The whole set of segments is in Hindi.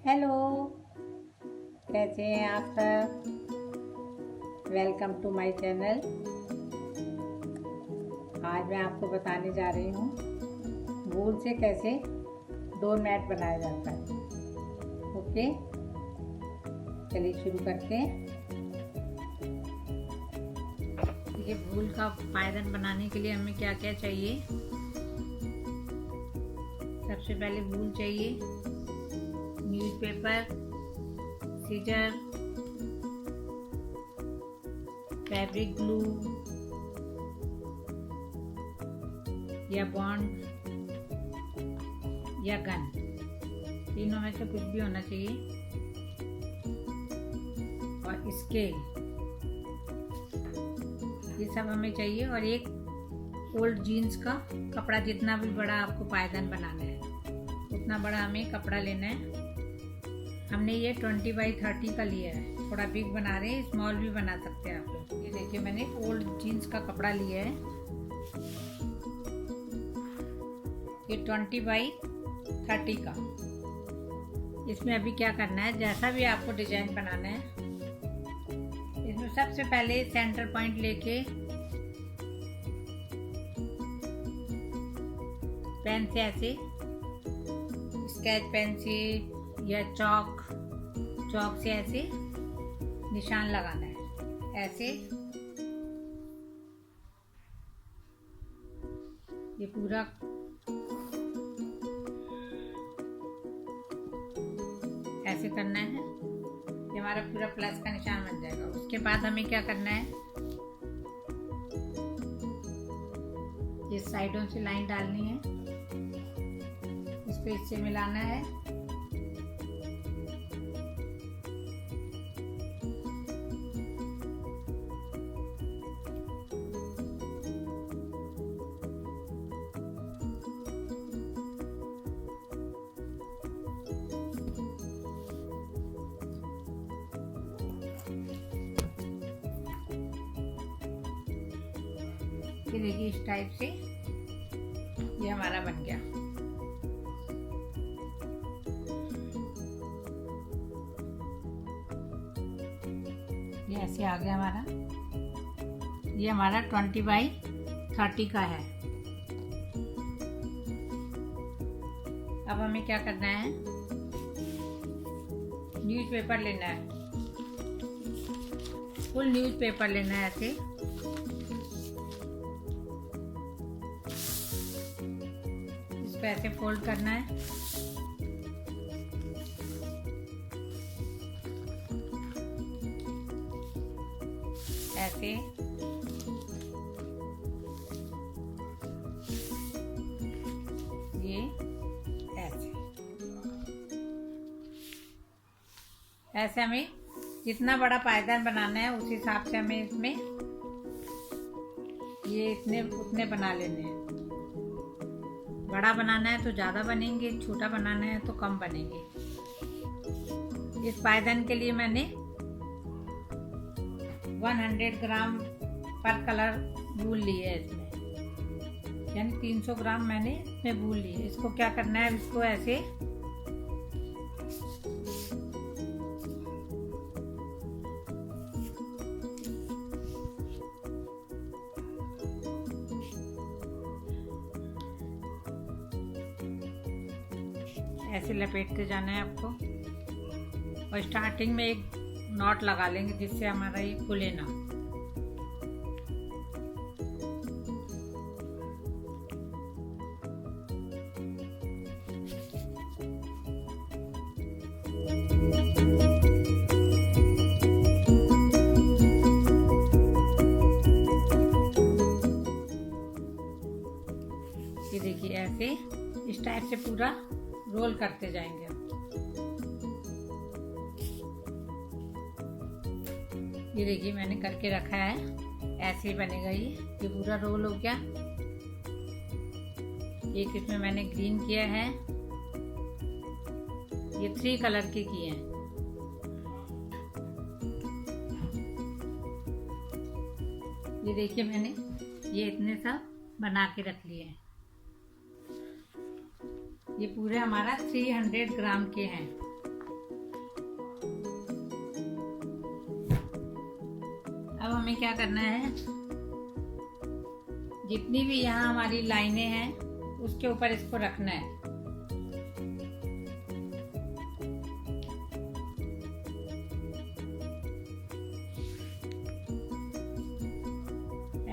हेलो, कैसे हैं आप सब। Welcome to my channel. आज मैं आपको बताने जा रही हूँ वूल से कैसे डोर मैट बनाया जाता है। ओके, चलिए शुरू करते हैं। ये वूल का पायदान बनाने के लिए हमें क्या क्या चाहिए। सबसे पहले वूल चाहिए, न्यूज़पेपर, सीजर, फैब्रिक ग्लू या बॉन्ड या गन, तीनों में से कुछ भी होना चाहिए। और स्केल, ये सब हमें चाहिए। और एक ओल्ड जीन्स का कपड़ा, जितना भी बड़ा आपको पायदान बनाना है उतना बड़ा हमें कपड़ा लेना है। हमने ये 20 बाई 30 का लिया है। थोड़ा बिग बना रहे हैं, स्मॉल भी बना सकते हैं आप लोग। ये देखिए, मैंने ओल्ड जीन्स का कपड़ा लिया है। ये 20 बाई 30 का। इसमें अभी क्या करना है, जैसा भी आपको डिजाइन बनाना है, इसमें सबसे पहले सेंटर पॉइंट लेके पेन से ऐसे, स्केच पेन से या चौक से ऐसे निशान लगाना है। ऐसे ये पूरा ऐसे करना है। ये हमारा पूरा प्लस का निशान बन जाएगा। उसके बाद हमें क्या करना है, ये साइडों से लाइन डालनी है, इसको इससे मिलाना है। ये देखिए, इस टाइप से ये हमारा बन गया। ये ऐसे आ गया हमारा। ये हमारा 20 बाई 30 का है। अब हमें क्या करना है, न्यूज़पेपर लेना है, फुल न्यूज़पेपर लेना है। ऐसे इसको ऐसे फोल्ड करना है। ऐसे ये ऐसे हमें जितना बड़ा पायदान बनाना है उस हिसाब से हमें इसमें ये इतने उतने बना लेने हैं। बड़ा बनाना है तो ज़्यादा बनेंगे, छोटा बनाना है तो कम बनेंगे। इस पायदान के लिए मैंने 100 ग्राम पर कलर वूल ली है इसमें, यानी 300 ग्राम मैंने इसमें वूल ली है। इसको क्या करना है, इसको ऐसे ऐसे लपेटते जाना है आपको। और स्टार्टिंग में एक नॉट लगा लेंगे जिससे हमारा ये खुले ना। ये देखिए, ऐसे इस टाइप से पूरा रोल करते जाएंगे। ये देखिए, मैंने करके रखा है, ऐसे ही बनेगा। ये पूरा रोल हो गया। एक इसमें मैंने ग्रीन किया है, ये 3 कलर के किए हैं। ये देखिए, मैंने ये इतने सब बना के रख लिए हैं। ये पूरे हमारा 300 ग्राम के हैं। हमें क्या करना है, जितनी भी यहाँ हमारी लाइनें हैं उसके ऊपर इसको रखना है।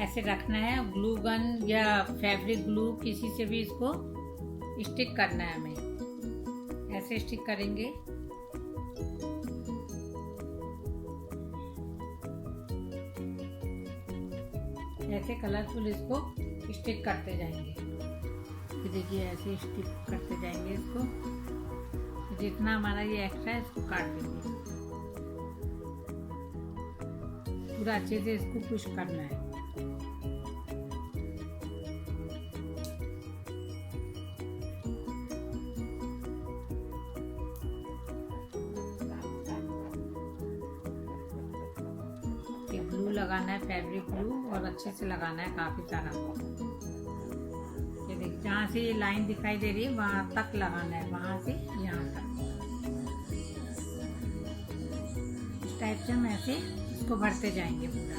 ऐसे रखना है। ग्लू गन या फैब्रिक ग्लू किसी से भी इसको स्टिक करना है हमें। ऐसे स्टिक करेंगे। ऐसे कलरफुल इसको स्टिक करते जाएंगे। देखिए ऐसे स्टिक करते जाएंगे इसको। जितना हमारा ये एक्स्ट्रा है इसको काट देंगे। पूरा अच्छे से इसको पुश करना है। ग्लू लगाना है, फैब्रिक ग्लू, और अच्छे से लगाना है काफी सारा। ये देखिए जहाँ से ये लाइन दिखाई दे रही है वहां तक लगाना है, वहां से यहाँ तक। इस टाइप से हम ऐसे इसको भरते जाएंगे पूरा,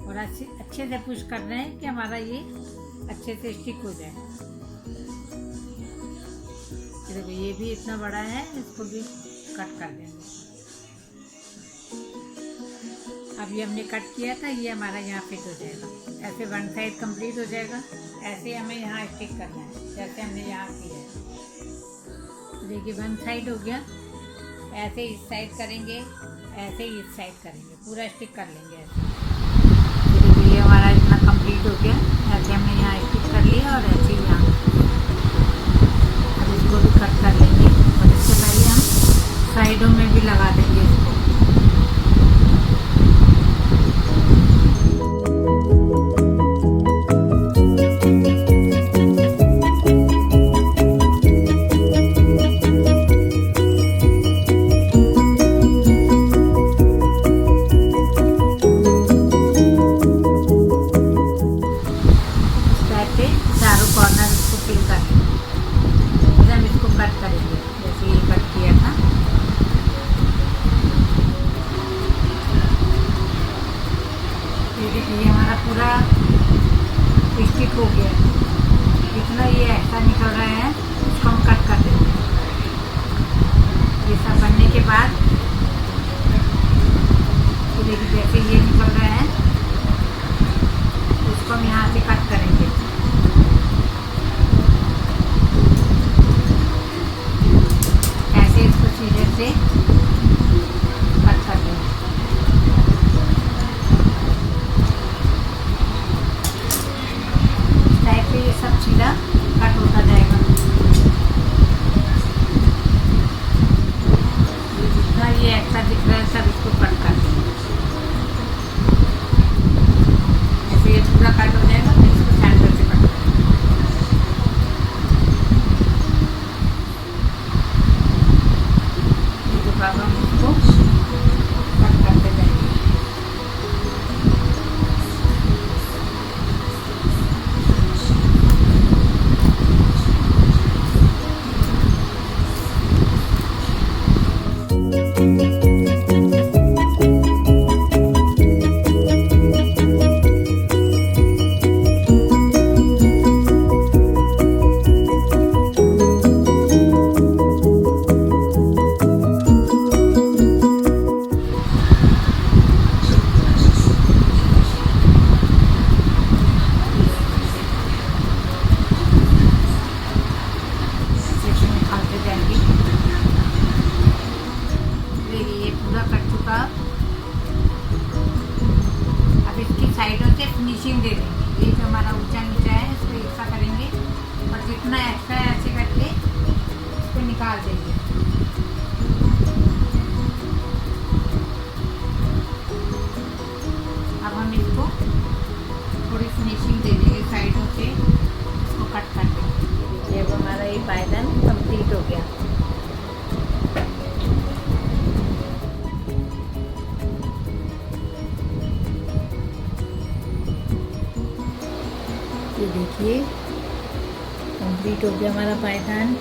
और अच्छे से पुश करना है कि हमारा ये अच्छे से स्टिक हो जाए। देखो ये भी इतना बड़ा है, इसको भी कट कर देंगे। अब ये हमने कट किया था, ये हमारा यहाँ फिट हो जाएगा। ऐसे वन साइड कंप्लीट हो जाएगा। ऐसे हमें यहाँ स्टिक करना है जैसे हमने यहाँ किया है। देखिए वन साइड हो गया। ऐसे इस साइड करेंगे, ऐसे इस साइड करेंगे, पूरा स्टिक कर लेंगे ऐसे। देखिए ये हमारा इतना कंप्लीट हो गया। ऐसे हमने यहाँ स्टिक कर लिया और ऐसे ही यहाँ। अब इसको भी कट कर लेंगे, और इससे पहले हम साइडों में भी लगा देंगे इसको। चारों कॉर्नर इसको फिल कर लेंगे। फिर हम इसको कट करेंगे जैसे ये कट किया था। ये देखिए हमारा पूरा स्टिक हो गया। जितना ये एक्स्ट्रा निकल रहा है उसको हम कट कर देंगे। ये सब बनने के बाद देखिए जैसे ये निकल रहा है उसको हम यहाँ से कट करेंगे। इसको सीधे से कट कर देंगे। इस टाइप से ये सब सीधा कट होता जाएगा। ये जितना ये एक्स्ट्रा दिख रहा है सब इसको कट कर देंगे। ऐसे ये पूरा कट हो जाएगा। फिर इसको सेंटर से कट करेंगे। अब हम इसको कट करते जाएंगे। अब इसकी साइडों से फिनिशिंग दे देंगे। ये जो हमारा ऊंचा नीचा है इसको ऐसा करेंगे, और जितना एक्स्ट्रा है ऐसे करके इसको निकाल देंगे। अब हम इसको थोड़ी फिनिशिंग दे देंगे साइडों से, इसको कट कर देंगे। ये हमारा ये पायदान कंप्लीट हो गया। ये देखिए कंप्लीट हो गया हमारा पायदान।